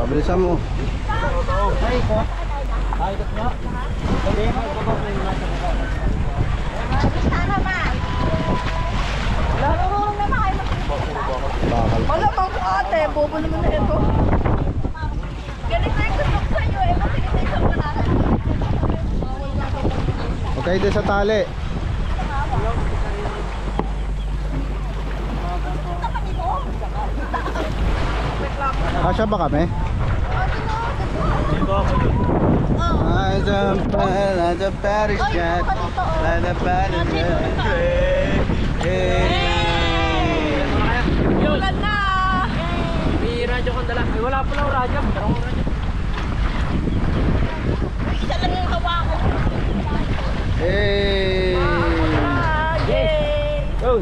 Bilisan mo. Ay, ko. Ay, ikot nga. Hindi, magbabaw na yung nasa baba. Sana ba? Larurong naman kayo Bakal. malamang ko ate, bobo naman na ito. Ganito yung gusto ko sa'yo eh, kasi ganito yung panara. Okay din sa tali. Kasya ba kami? Like the Paris cat, like the Paris cat. Ulan na! May radyo kang dala. Ay, wala pala ang radyo. Meron akong radyo. Isa lang yung hawa ko. Hey! Yay! Go!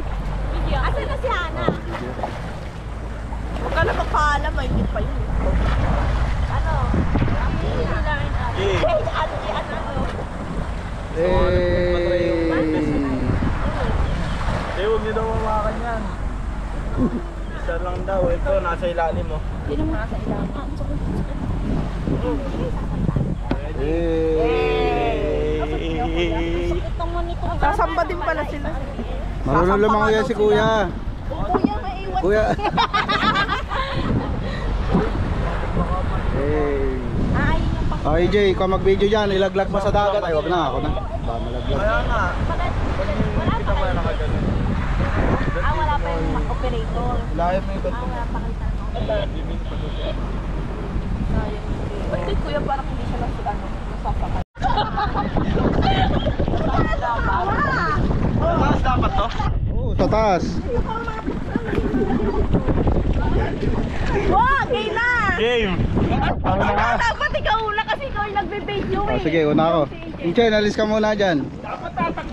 Asan na si Hana? Huwag ka na magpaalam, mainit pa yun. Ano? Hey! Eh, huwag niyo daw mawakan yan. Isa lang daw. Ito, nasa ilalim mo. Yun ang nasa ilalim. Sasamba din pala sila. Marunong lumangoy yan si kuya. Kuya, maiwan. Kuya. Hey. Ay, yung pang... Oh, EJ, ikaw mag-video dyan, ilaglag mo sa dagat. Ay, wag na, ako na. Baka malaglag. Kaya nga. Wala pa kayo. Wala pa yung operator. Lahat mo yung Wala pa kayo tanong. Ba't kay kuya parang hindi siya nasasakay? Taas dapat to? Oo, sa taas. Wow, game na! Game! Dapat ikaw una kasi ikaw yung nagbe-video Oh, eh. sige, una ako. Inchen, alis ka muna dyan.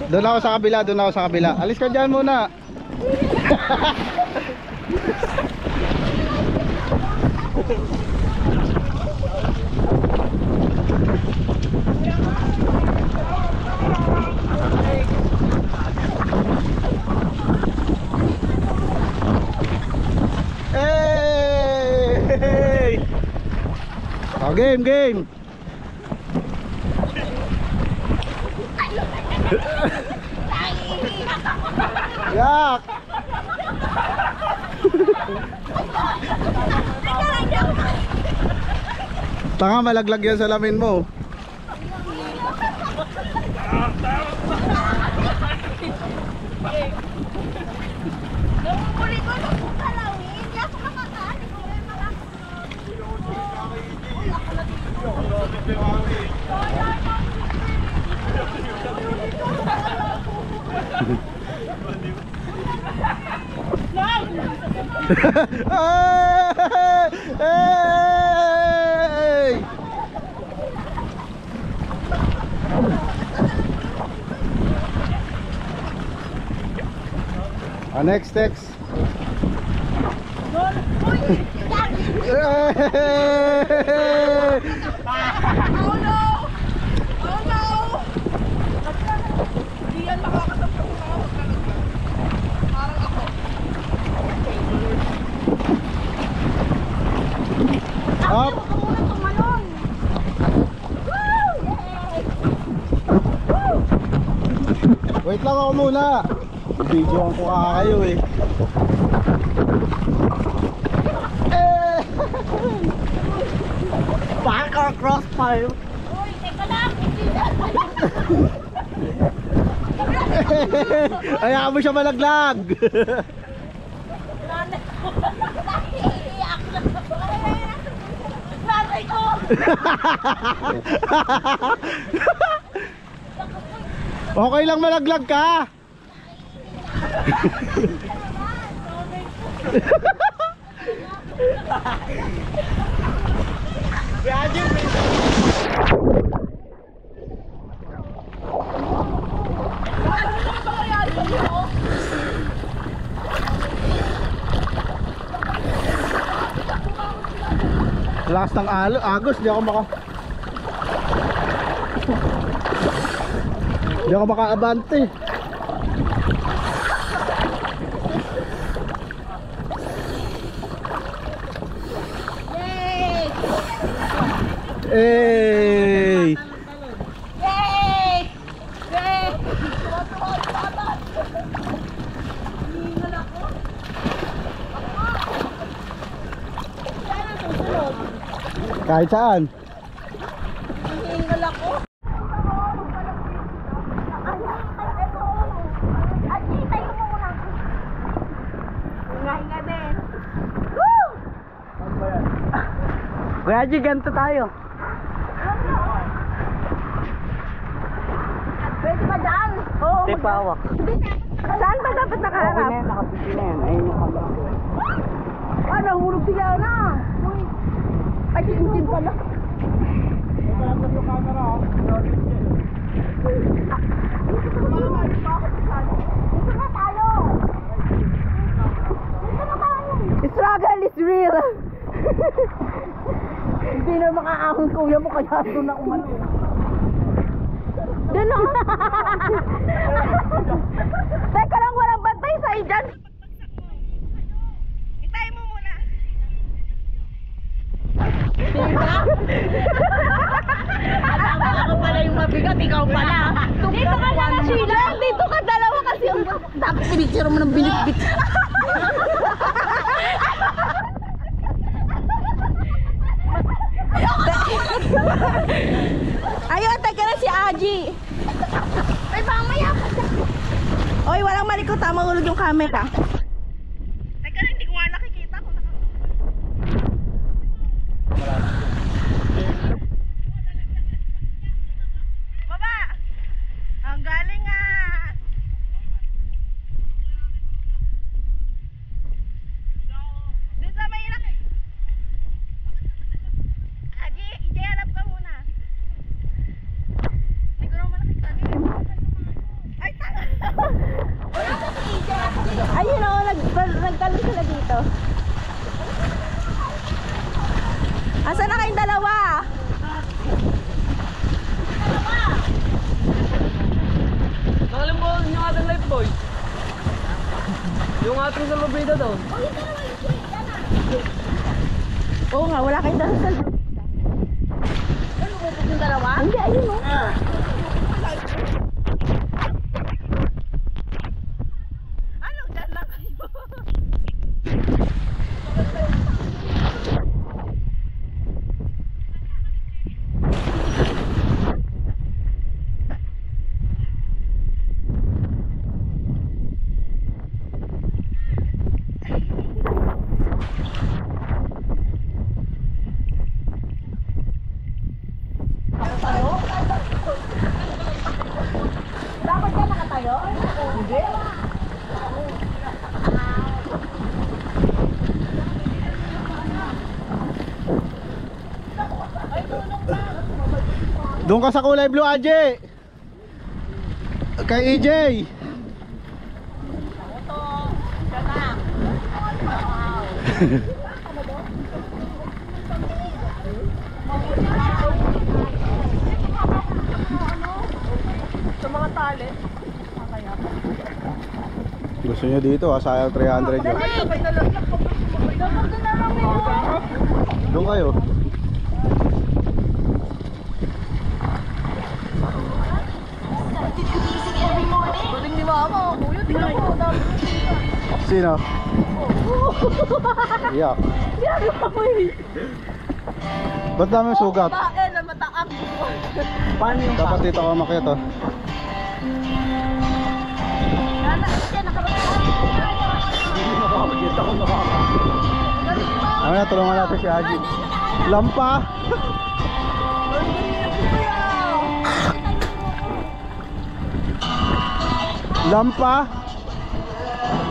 Doon ako sa kabila, doon ako sa kabila. Alis ka dyan muna. Hey! Oh, game, game. Yak! Tanga, malaglag yan sa lamin mo. Huli ko nung kalawin. Hindi ako makakain. Uy, ako na dito. Hey! Next. Oh no! Oh no! Hindi yan makakasapos sa mga magkalaglag. Parang ako. Up! Ako muna tumalon. Woo! Yay! Wait lang ako muna. Video ang ko kayo eh. Baka crossfire! Uy, teka lang. Hindi na. Hayaan mo siya malaglag. Iiyak na. Nanay ko! Okay lang malaglag ka. Lakas ng agos, di ako makaabante. Yay! Hey! Yay! Yay! Kahit saan. Hingal ako. Hinga din. Woo! Kuya G, ganito tayo. Pwede ba dyan? Oo. Di pa hawak. Saan ba dapat nakaharap? Okay na yan, nakapiti na yan. Ayun yung camera. Ah, nahulog sila na. Ay, chinchin pala. Struggle is real. Hindi na makaahon kuya mo kaya doon na umano. Doon o. Teka lang, walang bantay sa dyan. Itay mo muna. Diba? Alam mo, ako pala yung mabigat, ikaw pala. Dito ka na Sheila. Dito ka dalawa kasi yung dapat pinicture mo ng binitbit. Ayun, teka na si Aji. Ay, mamaya pa siya. Oy, walang malikot ha, mahulog yung camera. Teka na, hindi ko nga nakikita kung Baba! Ang galing nga! Doon sa may laki. Aji, i-harap ka muna. Hindi ko naman nakikita din. Ay, tanga! Ayun o, nagtalo sila dito. Asa na kayong dalawa? Nakalim mo yung ating life boy. Yung ating sa lobida daw. Oo nga, wala kayong dalawa. Ano, bubog yung dalawa? Hindi, ayun o. Ano, dyan lang kayo. Dapat ka nakatayo? Hindi. Doon ka sa kulay blue, Aji. Kay EJ. Sa mga tali. Gusto nyo dito ha, sayang 300 yun. Doon kayo. Galing ni mama. Kuya, tingnan mo. Sino? Iyak. Ba't dami sugat? Babae na mataak. Paano yung Dapat dito ka makiat oh. Ano na, tulungan natin si Aji. Lampa! Lampa!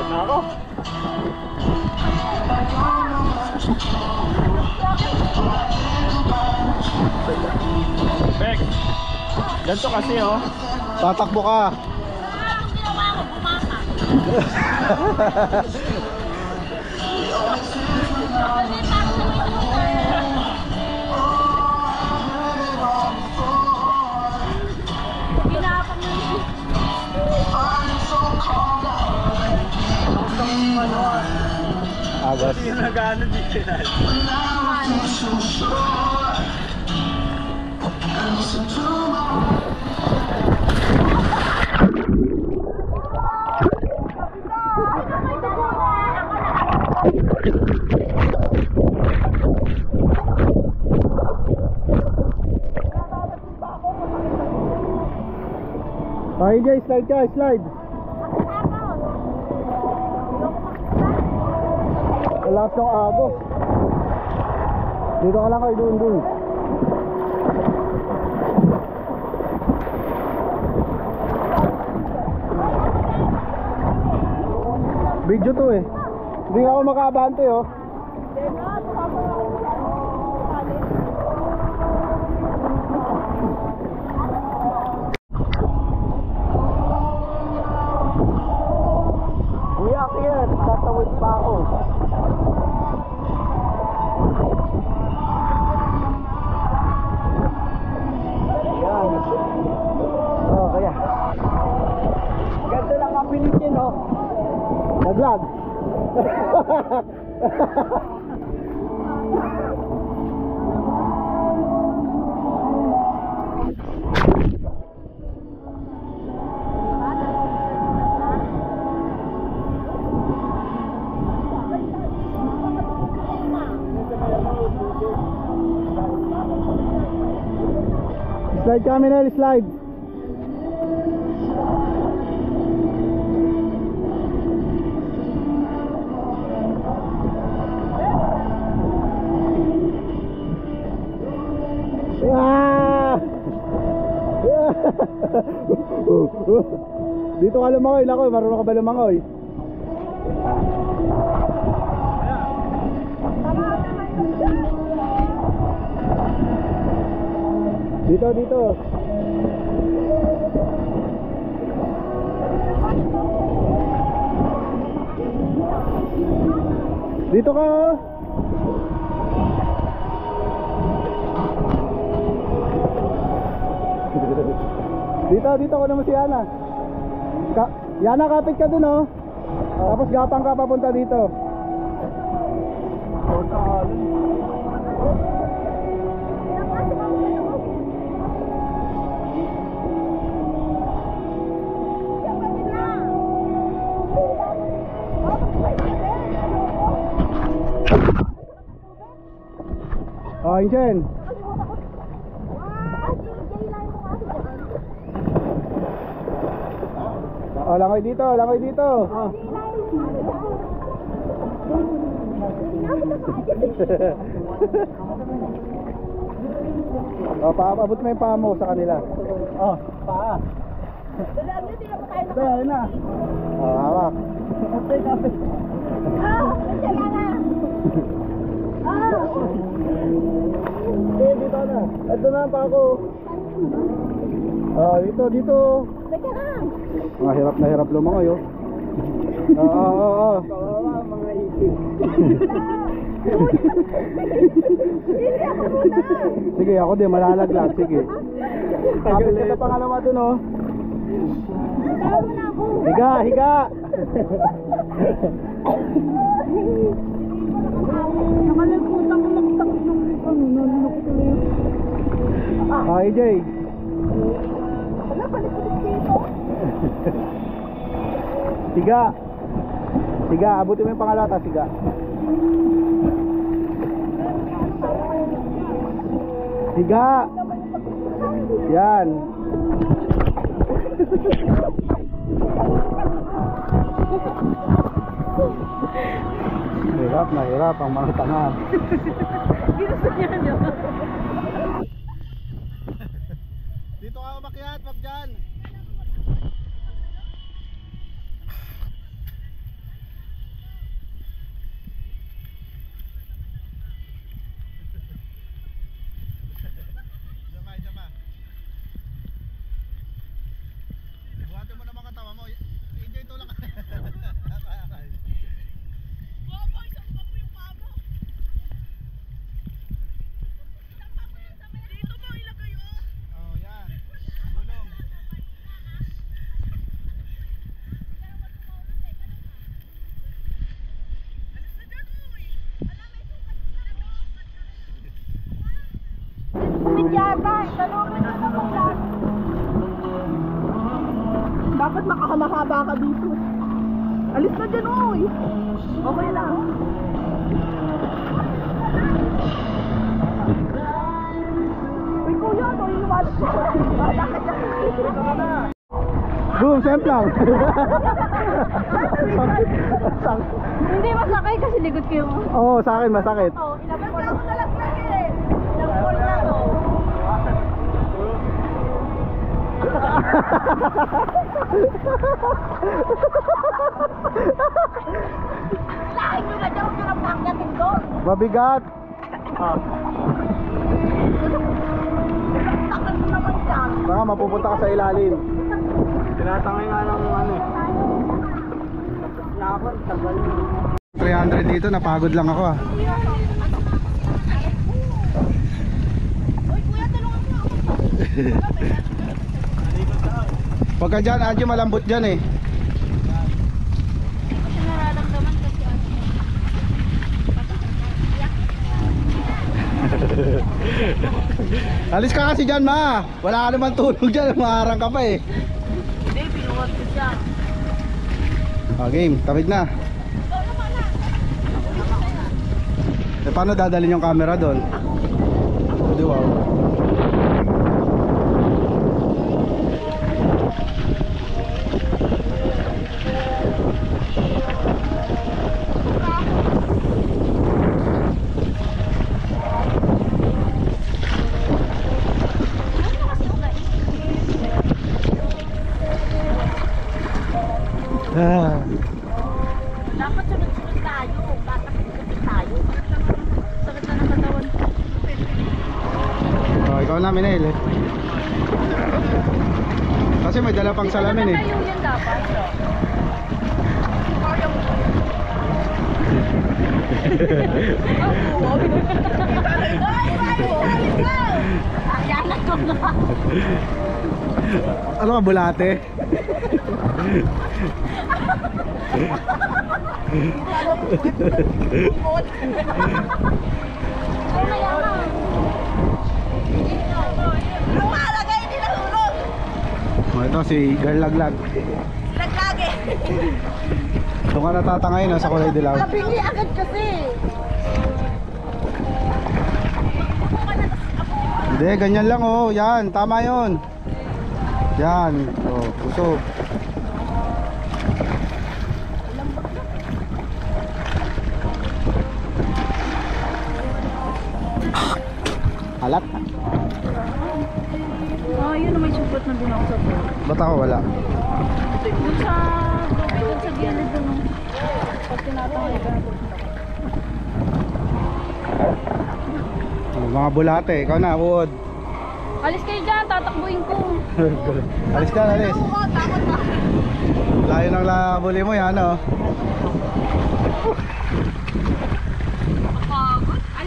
Na ako. Bek. Ganito kasi oh. Tatakbo ka! Agos. Yung nag-ano dito na. Okay, Jay, slide ka, slide. Lakas ng agos. Dito ka lang kayo, dun. Video to eh. Hindi nga ako makaabante oh. Iyak yan, tatawid pa ako. Yan. Oh, kaya. Ganda lang ang pinitin, oh. Nag-vlog. Slide kami na, slide. Ah! Dito ka lumangoy, Lakoy, marunong ka ba lumangoy? Dito. Dito ka. Dito ko naman si Yana. Yana, kapit ka dun oh. Tapos gapang ka papunta dito. Oh, Inchen. Oh, langoy dito. Oh, paabot mo yung paa mo sa kanila. Oh, paa. Dali na. Oh, hawak. Kapit. Nandiyan na. Dito na. Ito na pa ako. Oh, dito. Nandiyan na. Mga hirap na hirap lumangoy oh. Oo. Kawawa mga itik. Hindi ako muna. Sige, ako din malalaglag. Sige. Kapit ka sa pangalawa dun oh. Tama na ako. Higa. Nakalimutan ko magtakot ng nanunok tuloy. Okay, Jay. Wala, balik-balik dito. Siga, abutin mo yung pangalata, siga. Siga. Yan. Hirap ang mga tanga. Ginusto niya niya. Dito ka umakyat, wag dyan. Jama. Buhatin mo naman katawa mo. Enjoy tulak ka. Boboy, sampa mo yung pamo. Dito mo ilagay oh. Oh, yan. Gulong. Kumidyata, tanong mo Dapat makahamahaba ka dito. Alis na dyan, oy. Okay lang. Uy, kuya, ito yung wallet ko. Boom, semplang. Hindi masakay kasi ligot ko yung... Oo, sa akin masakit. Oh, ilapit ko lang eh. Ilang call na to. Lahat yung nadyaw yung napakyatin doon. Mabigat. Takal mo naman dyan. Baka mapupunta ka sa ilalim. Tinatangay nga ng ano eh. Nakakot, tagal. 300 dito, napagod lang ako ah. Uy, kuya, tulungan mo ako. Pagka dyan, Adjo, malambot dyan eh. Kasi nararamdaman kasi ano. Alis ka kasi dyan, ma. Wala ka naman tulog dyan, maharang ka pa eh. Hindi, pinuwag ko siya. Game, tawid na. Eh, paano dadalhin yung camera doon? Di wow. Dapat sunod-sunod tayo. Tatakit tayo. Sakit na ng katawan. Oh, ikaw na, Minel eh. Kasi may dala pang salamin eh. Tayo yan dapat. Ayan na ko na. Ano ka, bulate? Lumalagay, hindi nahulog. Oh, ito si Girl Laglag. Naglagi. Doon ka natatangay no, sa kulay dilaw. Napingi agad kasi. Hindi, ganyan lang oh. Yan, tama yun. Yan. Oh, usog. Halat. Oh, yun na may supot na din ako sa buwan. Ba't ako wala? Doon sa gilid doon. Pag tinatangay ka. Oh, mga bulate, ikaw na, uod. Alis kayo dyan, tatakbuhin ko. Alis ka, alis. Takot na. Layo ng labuli mo yan, oh.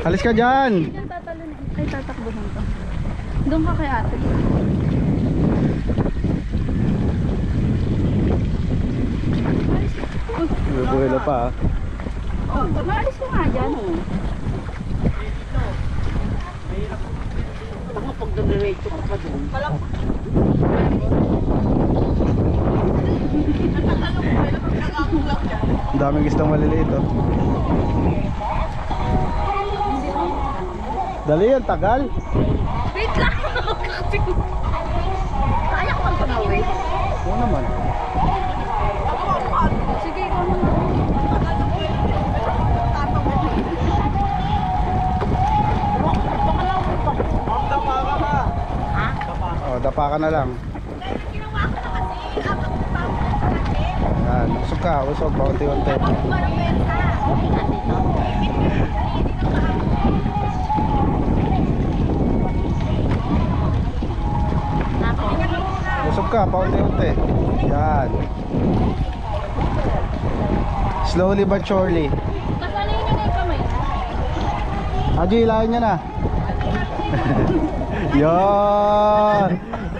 Alis ka dyan. Diyan tatalunin. Ay, tatakbuhin ko. Doon ka kay ate. Bubuhilo pa, ah. Oh, maalis ko nga dyan. Mga pagdadiretso ka pa doon. Ang daming gustong maliliit, oh. Dali yan, tagal. Wait lang! Kaya ko ang pag-wait. Oo naman. Sige, ikaw naman. Oh, dapa ka na lang. Ginawa ko na kasi. Abang ko pa ako kasi. Yan, usog ka, usog, paunti-unti. Abang ko pa ng pesa. Usog ka, paunti-unti. Yan. Slowly but surely. Kasalayin nyo na yung kamay. Haji, ilahin niya na. Yon.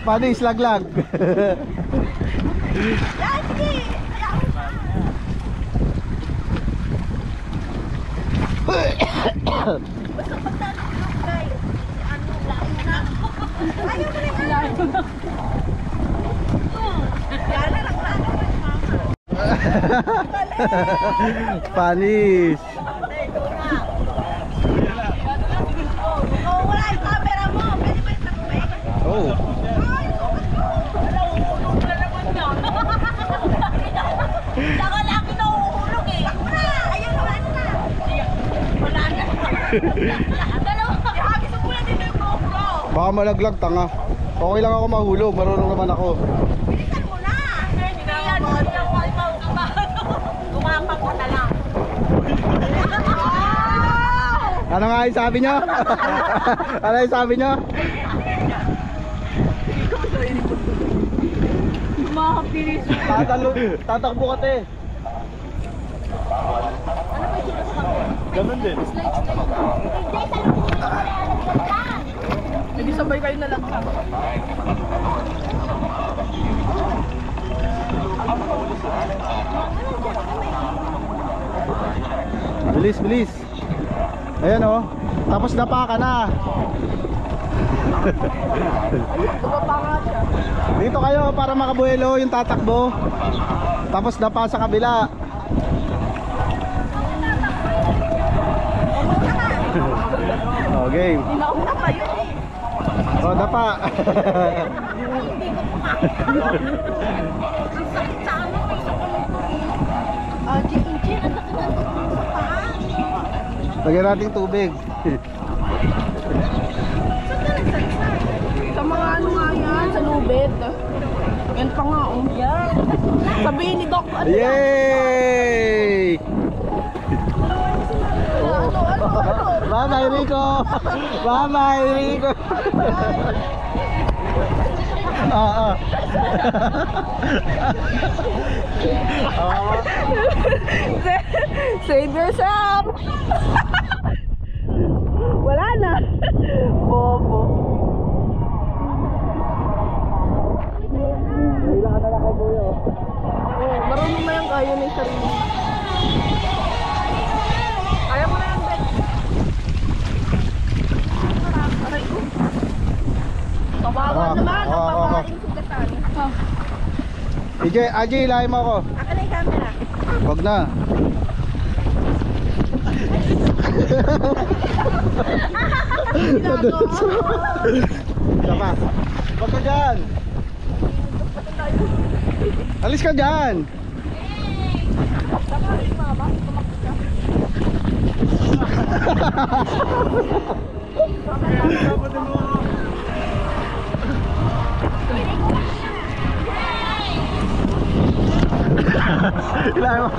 Paano islaglag? Yan, sige! Basta pagtatalog guys. Ano, layo na. Ayaw mo rin. Layo na. Panis. Oh, wala yung camera mo. Pwede ba yung takbe? Oh. Saka laki na uuhulog eh. Ayun, wala na. Wala na. Dalawa. Ihagis mo muna dito yung GoPro. Baka malaglag, tanga. Okay lang ako mahulog, marunong naman ako. Bilisan mo na. Hindi yan. Gumapak ka na lang. Ano nga yung sabi nyo? Ano yung sabi nyo? Makakabilis. Tatakbo ka, te. Ganun din. Hindi sabay kayo na lang ka. Bilis, bilis. Ayan oh. Tapos dapa ka na. Dito kayo para makabuelo yung tatakbo. Tapos dapa sa kabila. Oh, game. Nauna pa yun eh. Oh, dapa. Ang sakit sa ano, may sukulong ko eh. Jin, ang sakit ang tukong sa paa. Lagyan natin tubig. Sa mga ano nga yan, sa lubid. Yan pa nga oh. Yan. Sabihin ni Doc, ano yan? Yay! Ano? Bye-bye, Rico! Bye-bye, Rico! Oo. Save yourself! Wala na. Bobo. Kailangan na lang kay Buyo. Marunong na yan kaya ng sarili. Kaya mo na yan, Ben. Aray ko. Kawawa naman ang babaeng sugatan. AJ, ilahin mo ako. Aka na yung camera. Wag na. Sapa. Wag ka dyan. Alis ka dyan. Ilahin mo.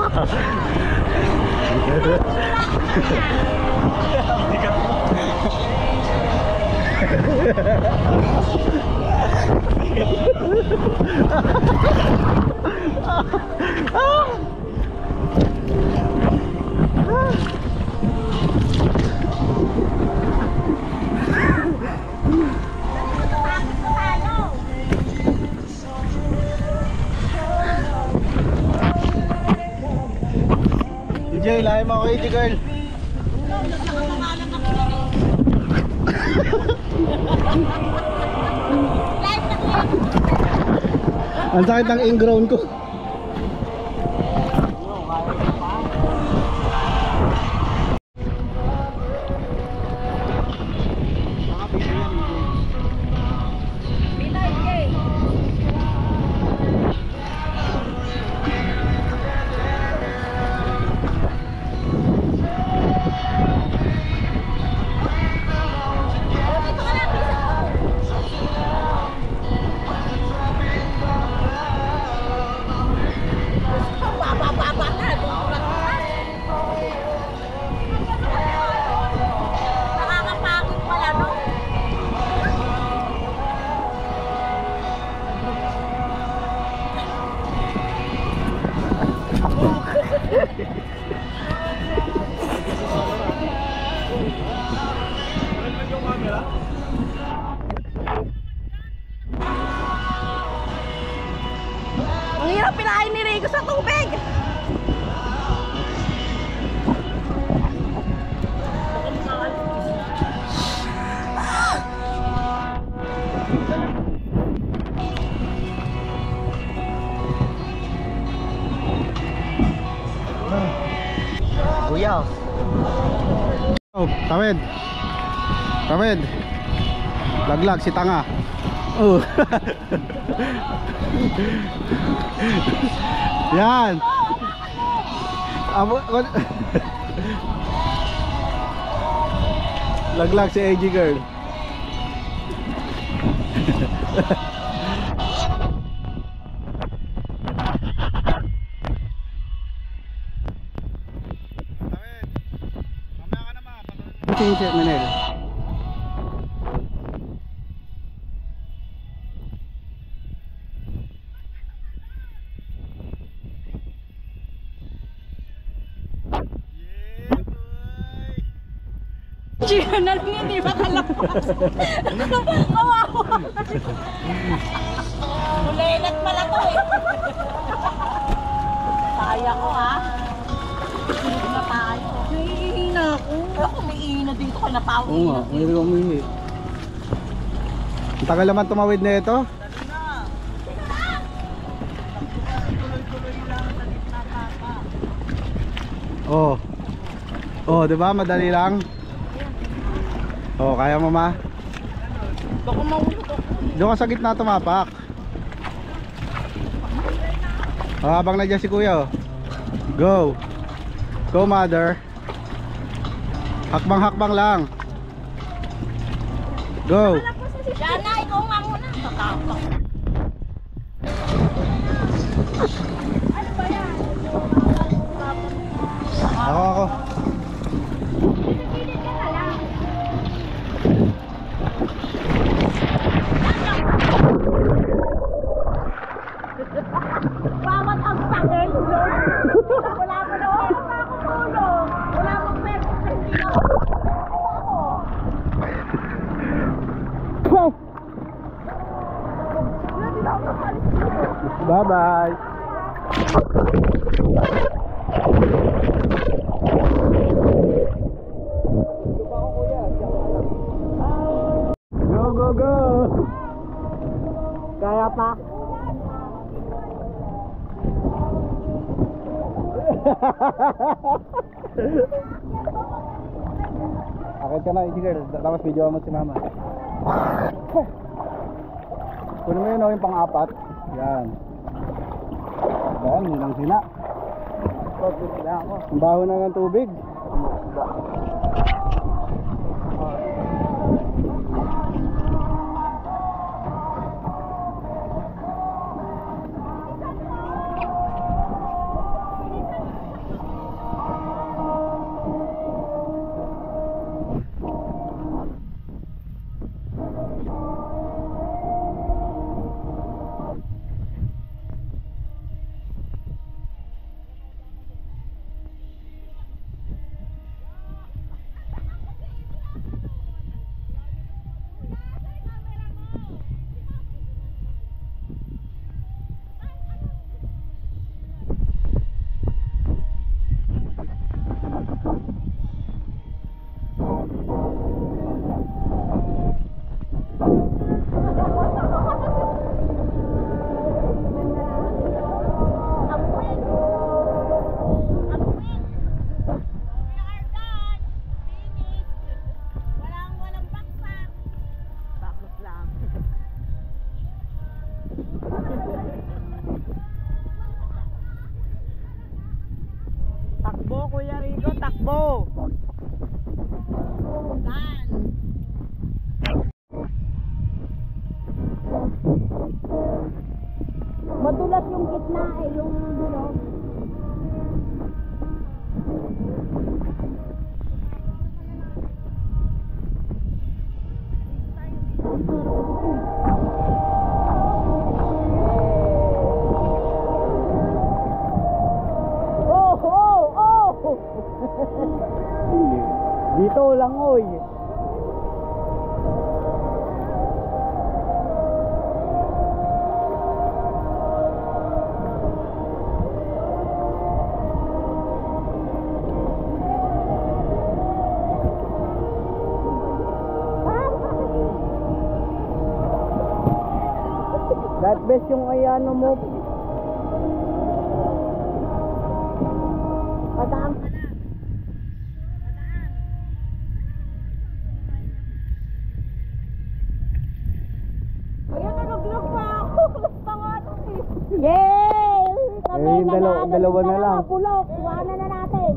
DJ, ilahin mo ako, AJ girl. Ang sakit ng ingrown ko. Go, tawid. Tawid. Laglag si tanga. Oh. Yan. Laglag si AG girl. Sincere Manel. Chico na lang hindi makalabas. Kawawa. Ulilat pala to eh. Kaya ko ha. Hindi na tayo. Naiihina ako. Ako may ihina dito ka napawi. Oo nga, may umihi. Ang tagal naman tumawid na ito. Oh. Oh, 'di ba? Madali lang. Oh, kaya mo ma? Baka maulog ako. Doon ka sa gitna tumapak. Oh, habang nandiyan si kuya oh. Go. Go mother. Hakbang-hakbang lang. Go. Diana, ikaw nga muna. Tatapang. Ano ba yan? Ako. Pinagilid ka na lang. Bawat ang pattern, Lord. Wala mo na ako tulong. Wala mong meron sa hindi ako. Bye-bye. Go, go, go. Kaya pa. Akit ka na, girl. Tapos video mo si mama. Kunin mo yun o, yung pang-apat. Yan. Yan, yun ang sina. Ang baho na ng tubig. Takbo, Kuya Rico, takbo. Madulas yung gitna eh, yung bilog. Dito lang, oy. That best yung ayano mo. Padaan ka na. Padaan. Yay! Kami Eh, dalawa na lang. Pulok, iwanan na natin.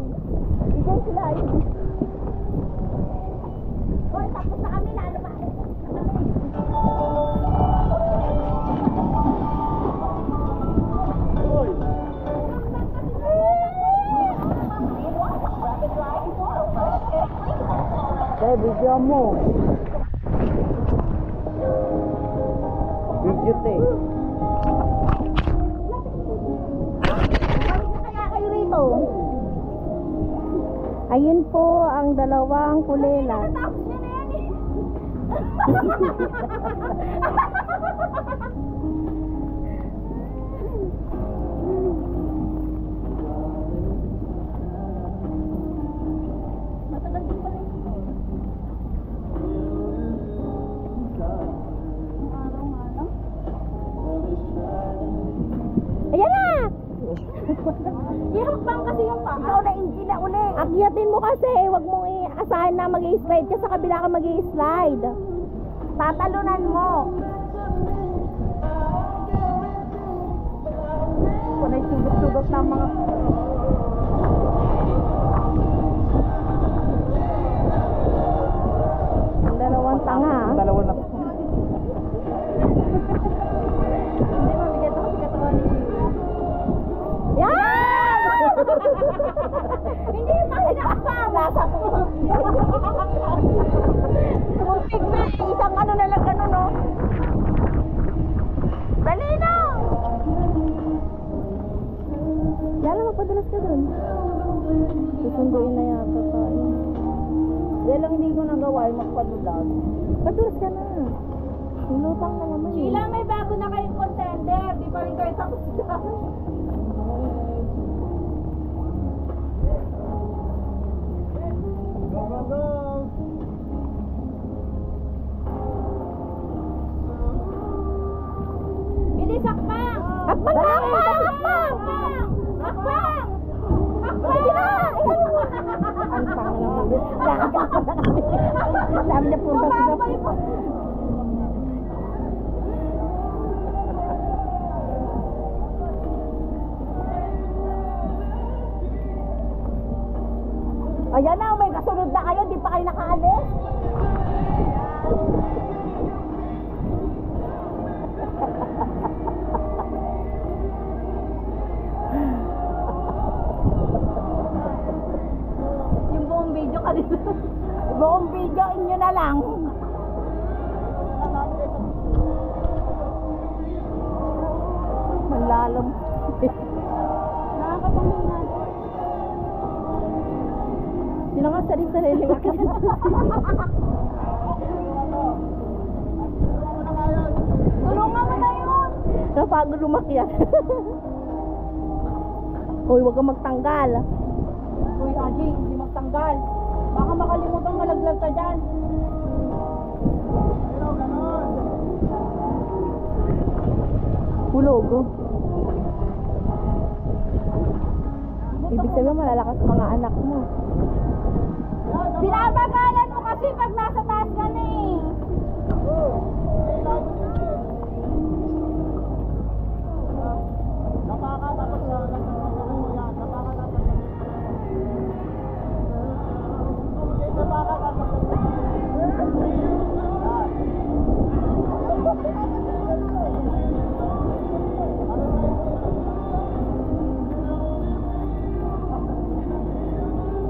Bigay sila. Hoy, tapos na kami, lalo ba? Video mo. Video te. Kaya kayo rito. Ayun po ang dalawang kulelat. Tapos niya na yan eh. Matagal din pala ito. Araw-araw. Ayan na! Ihakbang kasi yung paa. Ikaw na hindi na uli. Akyatin mo kasi. Huwag mong i-asahan na mag-i-slide ka sa kabila ka mag-i-slide. Tatalunan mo. Kung ay sugot-sugot na mga... Ang dalawang tanga. Dalawa na. Hindi, mabigat ako si katawan ni yan! Hindi pa hinakapang! Nasa ko. Muntik na eh. Isang ano na lang ano, no? Dali na! Lala, magpadalas ka dun. Susunduin na yata tayo. Dahil lang hindi ko nagawa ay magpadulag. Padulas ka na. Lutang na naman. Sheila, may bago na kayong contender. Di pa rin kayo tapos dyan. Go, go, go! Bilis, akbang! Hakbang na! Hakbang! Hakbang! Akbang! Sige na! Ang tanga naman. Sabi niya punta sila. Ayan na, may kasunod na kayo. Di pa kayo nakaalis. Yung buong video kanina. Buong video, inyo na lang. Malalam. Nakakapangina. Sino nga sarili-sarili ka? Tulungan mo na yun! Napagod lumakyat. Uy, wag kang magtanggal. Uy, Aji, hindi magtanggal. Baka makalimutan malaglag ka dyan. Hulog. Ibig sabihin malalakas mga anak mo. Binabagalan mo kasi pag nasa taas ka na eh.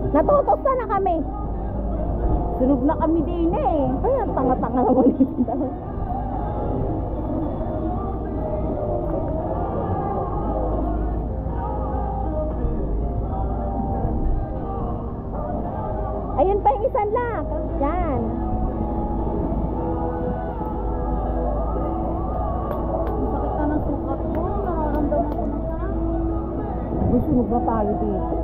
Natutosta na kami. Sunog na kami din eh. Ay, ang tanga-tanga naman dito. Ayun pa yung isang lock. Yan. Sakit na ng sukat mo. Nararamdaman ko na lang. May sunog na tayo dito.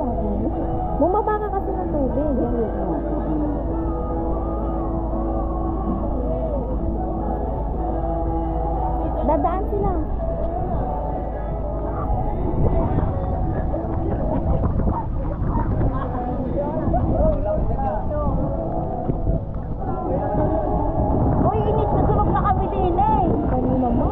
Bumaba ka kasi ng tubig. Dadaan sila. Uy, init na sunog na kami din eh. Kanina mo?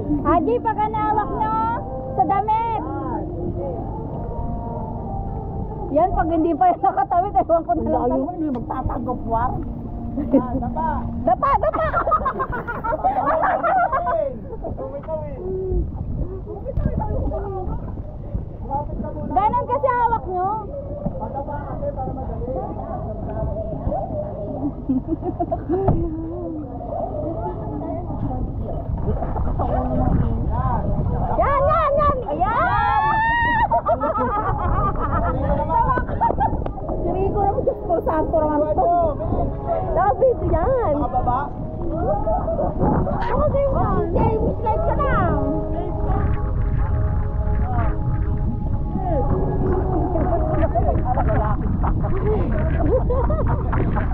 Aji, pagka nawak nyo sa damit. Yan, pag hindi pa yung nakatawid, ewan ko na lang. Hindi magtatanggap war. Dapa! Dapa, dapa! Ganon kasi hawak nyo. Dapa kasi para madali. Yan, yan, yan! Ayan! Si Rico naman, Diyos ko, santo naman ito. Nakabito yan. Nakababa? Okay, wow. Hey, slide ka lang.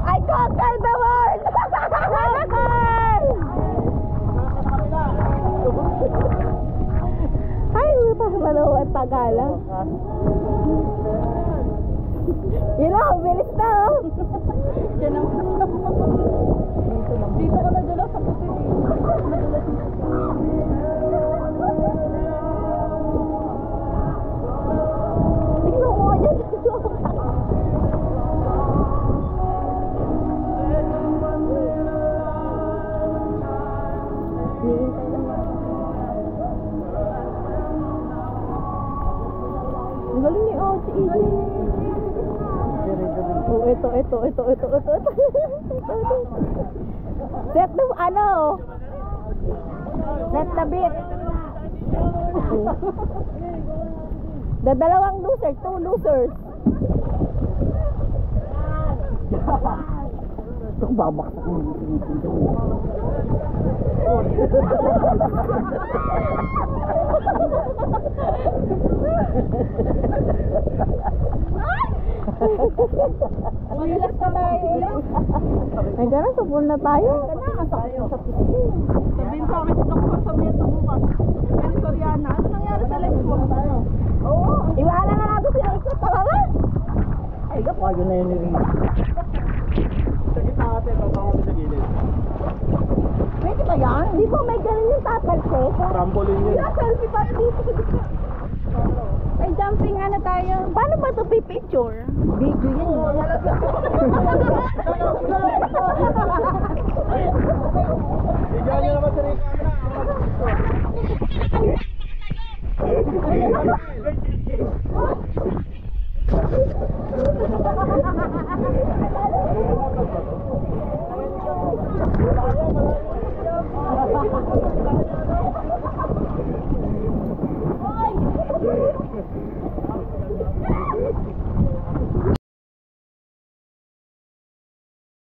I conquer the world! Conquer! Ay, parang nalawa at Tagala. Yun lang, bilis na oh. Yan ang dito ka na dalaw sa puti. Tignan mo yan. Ang galing ni Ochi. Oh, ito. Set the, set the beat. The dalawang losers, 2 losers. Itong babaksak mo. Relax na tayo. Ay, gano'n, supul na tayo. Sabihin sa akin, ito ko sabihin ito bukas. Yan, Koreana. Ano nangyari sa life mo? Oo. Iwanan na natin sila ikot, talaga. Ay, kapagod na yun ni Rin. Sa gitna kasi, babang kami sa gilid. Pwede ba yan? Di ba may ganun yung tatalsik? Trampoline yun. Selfie tayo dito sa gitna. Ay, jumping ano tayo? Paano ba ito pipicture? Video yan. Bigyan nyo naman sa Rin.